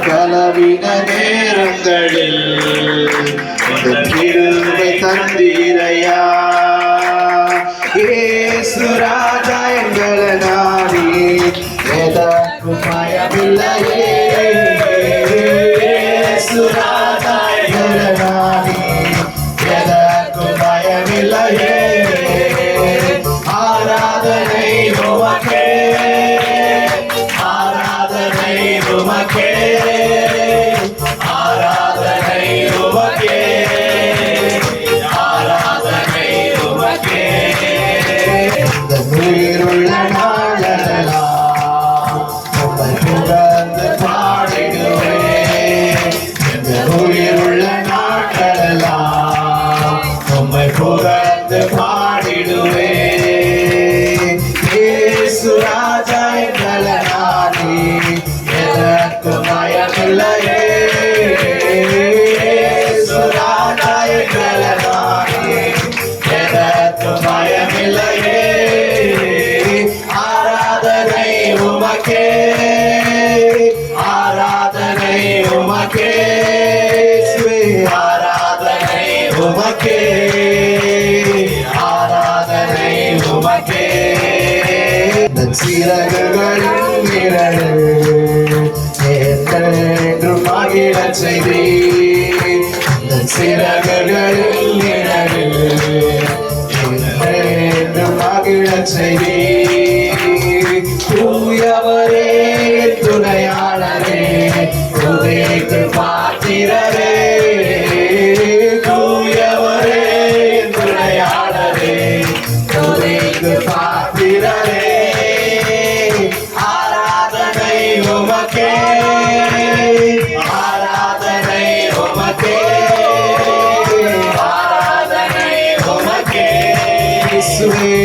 கலவின நேரங்களில் கிருபை தந்தீரையா. இயேசு ராஜா எங்களை நாடி எதற்கும் பயமில்லையே. இயேசு ராஜா எங்களை நாடி எதற்கும் பயமில்லையே. ஆராதனை உமக்கே, ஆராதனை உமக்கே, ஆராதனை உமக்கே, ஆராதனை உமக்கே. இந்த உயிருள்ள நாளெல்லாம் உம்மை புகழ்ந்து பாடிடுவேன். இந்த உயிருள்ள நாட்களெல்லாம் உம்மை புகழ்ந்து பாடிடுவேன். இயேசு ராஜா எங்களை நாடி எதற்கும் பயமில்லையே. இயேசு ராஜா எங்களை நாடி எதற்கும் பயமில்லையே. ஆராதனை உமக்கே, ஆராதனை உமக்கே, ஆராதனை உமக்கே, ஆராதனை உமக்கே. சிறகுகளின் நிழலில் என்றென்றும் மகிழச் செய்தீர். சிறகுகளில் நிழலில் என்றென்றும் மகிழச் செய்தீர். தூயவரே துணையாளரே, துதிக்கு பாத்திரரே. தூயவரே துணையாளரே, துதிக்கு பாத்திரரே. ஆராதனை உமக்கே, ஆராதனை உமக்கே, ஆராதனை உமக்கே. இயேசுவே